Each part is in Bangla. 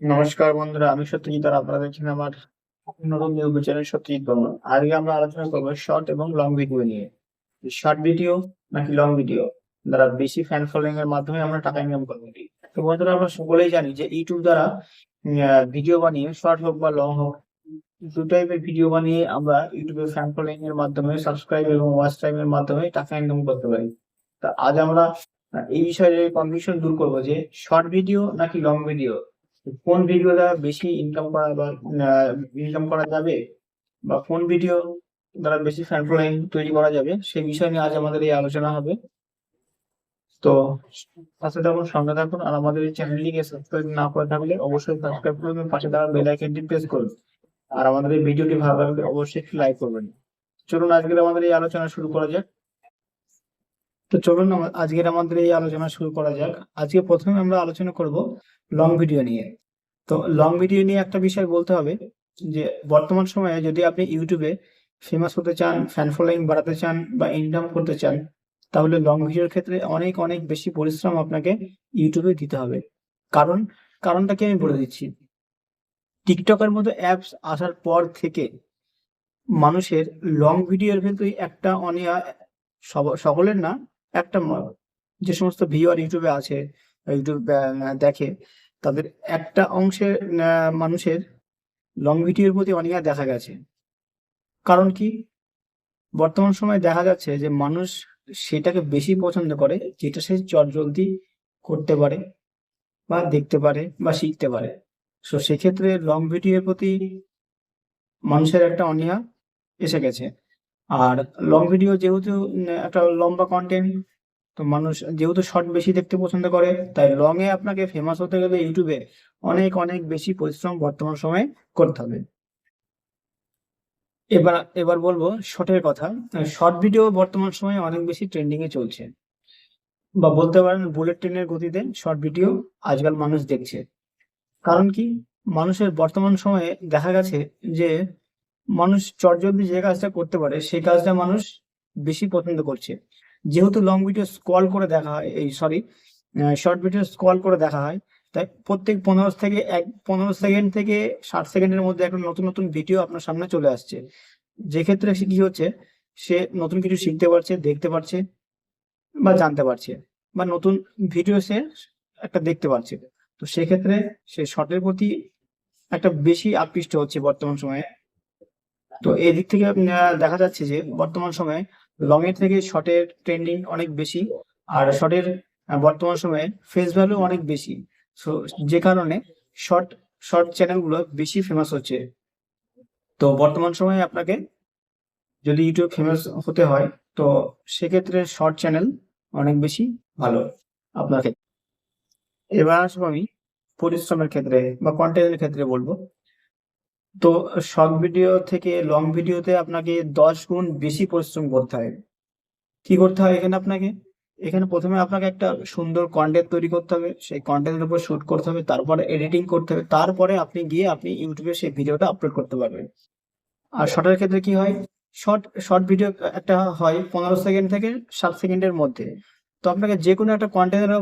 নমস্কার বন্ধুরা, আমি সত্যজিৎ আর আপনারা দেখছেন আমার নতুন ইউটিউব চ্যানেল সত্যজিৎ বর্মন। আজকে আমরা আলোচনা করবো শর্ট এবং লং ভিডিও নিয়ে। শর্ট ভিডিও নাকি লং ভিডিও দ্বারা বেশি ফ্যান ফলোইং এর মাধ্যমে আমরা টাকা ইনকাম করতে পারি। তো বন্ধুরা, আমরা সকলেই জানি যে ইউটিউব দ্বারা ভিডিও বানিয়ে, শর্ট হোক বা লং হোক, দু টাইপের ভিডিও বানিয়ে আমরা ইউটিউবে ফ্যান ফলোইং এর মাধ্যমে, সাবস্ক্রাইব এবং ওয়াচ টাইম এর মাধ্যমে টাকা ইনকাম করতে পারি। তা আজ আমরা এই বিষয়ে কনফিউশন দূর করবো যে শর্ট ভিডিও নাকি লং ভিডিও, কোন ভিডিও দ্বারা বেশি ইনকাম করা বা ইনকাম করা যাবে, বা কোন ভিডিও দ্বারা বেশি ফ্যান ফলোইং তৈরি করা যাবে, সেই বিষয় নিয়ে আজ আমাদের এই আলোচনা হবে। তো পাশে থাকুন, সঙ্গে থাকুন, আর আমাদের এই চ্যানেলটিকে সাবস্ক্রাইব না করে থাকলে অবশ্যই সাবস্ক্রাইব করবেন, পাশে থাকা বেল আইকনটি প্রেস করুন, আর আমাদের এই ভিডিওটি ভালো লাগলে অবশ্যই একটি লাইক করবেন। চলুন আজকের আমাদের এই আলোচনা শুরু করা যাক। আজকের আমাদের এই আলোচনা শুরু করা যাক। আজকে প্রথমে আমরা আলোচনা করব লং ভিডিও নিয়ে। তো লং ভিডিও নিয়ে একটা বিষয় বলতে হবে যে বর্তমান সময়ে যদি আপনি ইউটিউবে ফেমাস হতে চান, ফ্যান ফলোইং বাড়াতে চান বা ইনকাম করতে চান, তাহলে লং ভিডিওর ক্ষেত্রে অনেক অনেক বেশি পরিশ্রম আপনাকে ইউটিউবে দিতে হবে। কারণটা কি আমি বলে দিচ্ছি। টিকটকের মতো অ্যাপস আসার পর থেকে মানুষের লং ভিডিওর প্রতি একটা অনীহা, সকলের না, একটা যে সমস্ত ভিউয়ার ইউটিউবে আছে, ইউটিউব দেখে, তাদের একটা অংশের মানুষের লং ভিডিওর প্রতি অনীহা দেখা গেছে। কারণ কি? বর্তমান সময়ে দেখা যাচ্ছে যে মানুষ সেটাকে বেশি পছন্দ করে যেটা সে চটজলদি করতে পারে বা দেখতে পারে বা শিখতে পারে। সো সেক্ষেত্রে লং ভিডিওর প্রতি মানুষের একটা অনীহা এসে গেছে। আর লং ভিডিও যেহেতু একটা লম্বা কন্টেন্ট, তো মানুষ যেহেতু শর্ট বেশি দেখতে পছন্দ করে, তাই লং এ আপনাকে ফেমাস হতে গেলে ইউটিউবে অনেক অনেক বেশি পরিশ্রম বর্তমান সময়ে করতে হবে। এবার বলবো শর্টের কথা। শর্ট ভিডিও বর্তমান সময়ে অনেক বেশি ট্রেন্ডিং এ চলছে, বা বলতে পারেন বুলেট ট্রেনের গতিতে শর্ট ভিডিও আজকাল মানুষ দেখছে। কারণ কি? মানুষের বর্তমান সময়ে দেখা গেছে যে মানুষ চটজলদি যে কাজটা করতে পারে সেই কাজটা মানুষ বেশি পছন্দ করছে। যেহেতু লং ভিডিও স্ক্রল করে দেখা হয়, শর্ট ভিডিও স্ক্রল করে দেখা হয়, তাই প্রত্যেক 15 সেকেন্ড থেকে 60 সেকেন্ডের মধ্যে একটা নতুন নতুন ভিডিও আপনার সামনে চলে আসছে। যে ক্ষেত্রে সে কি হচ্ছে, সে নতুন কিছু শিখতে পারছে, দেখতে পারছে বা জানতে পারছে, বা নতুন ভিডিও সে একটা দেখতে পাচ্ছে। তো সেক্ষেত্রে সে শর্টের প্রতি একটা বেশি আকৃষ্ট হচ্ছে বর্তমান সময়ে। তো এই দিক থেকে দেখা যাচ্ছে যে বর্তমান সময়ে লং এর থেকে শর্টের ট্রেন্ডিং অনেক বেশি, আর শর্টের বর্তমান সময়ে ফেস ভ্যালু অনেক বেশি। সো যে কারণে শর্ট শর্ট চ্যানেলগুলো বেশি ফেমাস হচ্ছে। তো বর্তমান সময়ে আপনাকে যদি ইউটিউব ফেমাস হতে হয়, তো সেক্ষেত্রে শর্ট চ্যানেল অনেক বেশি ভালো আপনার ক্ষেত্রে। এবার আসবো আমি পরিশ্রমের ক্ষেত্রে বা কন্টেন্টের ক্ষেত্রে বলবো। তো শর্ট ভিডিও থেকে লং ভিডিওতে আপনাকে 10 গুণ বেশি পরিশ্রম করতে হয়। কি করতে হয় এখানে আপনাকে? এখানে প্রথমে আপনাকে একটা সুন্দর কন্টেন্ট তৈরি করতে হবে, সেই কন্টেন্টের উপর শুট করতে হবে, তারপরে এডিটিং করতে হবে, তারপরে আপনি ইউটিউবে সেই ভিডিওটা আপলোড করতে পারবেন। আর শর্টের ক্ষেত্রে কি হয়? শর্ট ভিডিও একটা হয় 15 সেকেন্ড থেকে 60 সেকেন্ডের মধ্যে। তো আপনাকে যে কোনো একটা কন্টেন্টের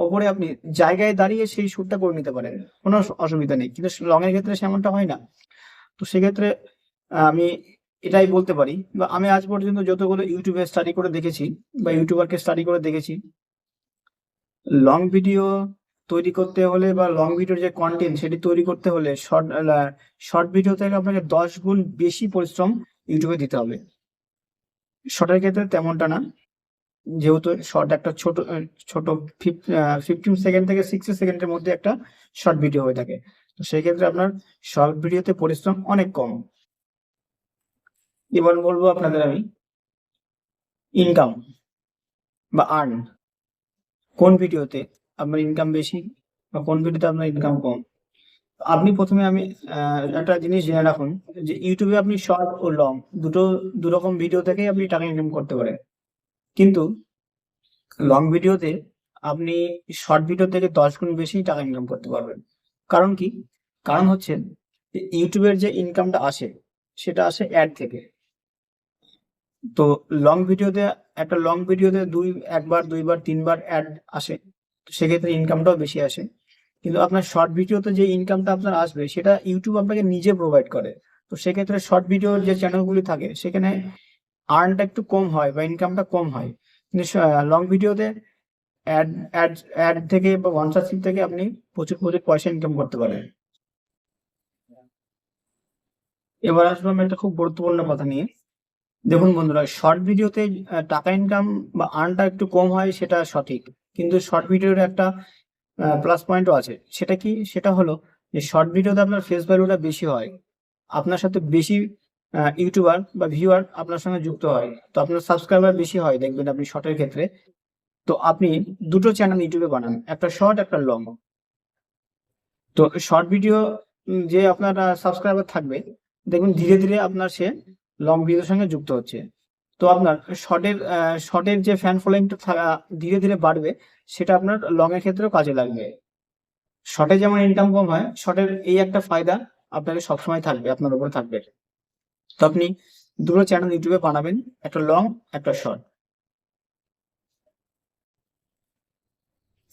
ওপরে আপনি জায়গায় দাঁড়িয়ে সেই শুটটা করে নিতে পারেন, কোনো অসুবিধা নেই। কিন্তু লং এর ক্ষেত্রে সেমনটা হয় না। তো সেক্ষেত্রে আমি এটাই বলতে পারি, বা আমি আজ পর্যন্ত যতগুলো ইউটিউবে স্টাডি করে দেখেছি বা ইউটিউবারকে স্টাডি করে দেখেছি, লং ভিডিও তৈরি করতে হলে বা লং ভিডিওর যে কন্টেন্ট সেটি তৈরি করতে হলে শর্ট ভিডিও থেকে আপনাকে 10 গুণ বেশি পরিশ্রম ইউটিউবে দিতে হবে। শর্টের ক্ষেত্রে তেমনটা না, যেহেতু শর্ট একটা ছোট ছোট 15 সেকেন্ড থেকে 60 সেকেন্ডের মধ্যে একটা শর্ট ভিডিও হয়ে থাকে। তো সেই ক্ষেত্রে আপনার শর্ট ভিডিওতে পরিশ্রম অনেক কম। এবার বলবো আপনাদের আমি ইনকাম বা আর্ন, কোন ভিডিওতে আপনার ইনকাম বেশি বা কোন ভিডিওতে আপনার ইনকাম কম। আপনি প্রথমে আমি একটা জিনিস জেনে রাখুন যে ইউটিউবে আপনি শর্ট ও লং দুরকম ভিডিও থেকেই আপনি টাকা ইনকাম করতে পারেন। কিন্তু লং ভিডিওতে আপনি শর্ট ভিডিও থেকে 10 গুণ বেশি টাকা ইনকাম করতে পারবেন। কারণ কি? কারণ হচ্ছে ইউটিউবের যে ইনকামটা আসে সেটা আসে অ্যাড থেকে। তো একটা লং ভিডিওতে একবার দুইবার তিনবার অ্যাড আসে, তো সেক্ষেত্রে ইনকামটাও বেশি আসে। কিন্তু আপনার শর্ট ভিডিওতে যে ইনকামটা আপনার আসবে সেটা ইউটিউব আপনাকে নিজে প্রোভাইড করে। তো সেক্ষেত্রে শর্ট ভিডিওর যে চ্যানেলগুলি থাকে সেখানে আর্নটা একটু কম হয় বা ইনকামটা কম হয়। কিন্তু লং ভিডিওতে অ্যাড অ্যাড অ্যাড থেকে বা স্পন্সরশিপ থেকে আপনি প্রচুর প্রচুর পয়সা ইনকাম করতে পারেন। এবার আসবো আমি একটা খুব গুরুত্বপূর্ণ কথা নিয়ে। দেখুন বন্ধুরা, শর্ট ভিডিওতে টাকা ইনকাম বা আর্নটা একটু কম হয় সেটা সঠিক, কিন্তু শর্ট ভিডিওর একটা প্লাস পয়েন্টও আছে। সেটা কি? সেটা হলো যে শর্ট ভিডিওতে আপনার ফেস ভ্যালুটা বেশি হয়, আপনার সাথে বেশি ইউটিউবার বা ভিউয়ার আপনার সঙ্গে যুক্ত হয়, তো আপনার সাবস্ক্রাইবার বেশি হয় দেখবেন আপনি শর্টের ক্ষেত্রে। তো আপনি দুটো চ্যানেল ইউটিউবে বানান, একটা শর্ট একটা লং। তো শর্ট ভিডিও যে আপনার সাবস্ক্রাইবার থাকবে, দেখবেন ধীরে ধীরে আপনার সে লং ভিডিওর সঙ্গে যুক্ত হচ্ছে। তো আপনার শর্টের যে ফ্যান ফলোয়িংটা ধীরে ধীরে বাড়বে, সেটা আপনার লং এর ক্ষেত্রেও কাজে লাগবে। শর্টে যেমন ইনকাম কম হয়, শর্টের এই একটা ফায়দা আপনাকে সবসময় থাকবে, আপনার উপরে থাকবে। তো আপনি দুটো চ্যানেল ইউটিউবে বানাবেন, একটা লং একটা শর্ট।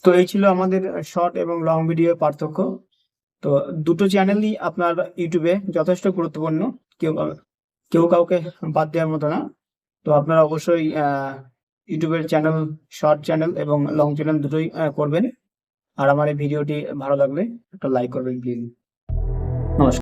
তো এই ছিল আমাদের শর্ট এবং লং ভিডিও পার্থক্য। তো দুটো চ্যানেলই আপনার ইউটিউবে যথেষ্ট গুরুত্বপূর্ণ, কেউ কেউ কাউকে বাদ দেওয়ার মতো না। তো আপনারা অবশ্যই ইউটিউবের চ্যানেল, শর্ট চ্যানেল এবং লং চ্যানেল দুটোই করবেন। আর আমার এই ভিডিওটি ভালো লাগলে একটা লাইক করবেন প্লিজ। নমস্কার।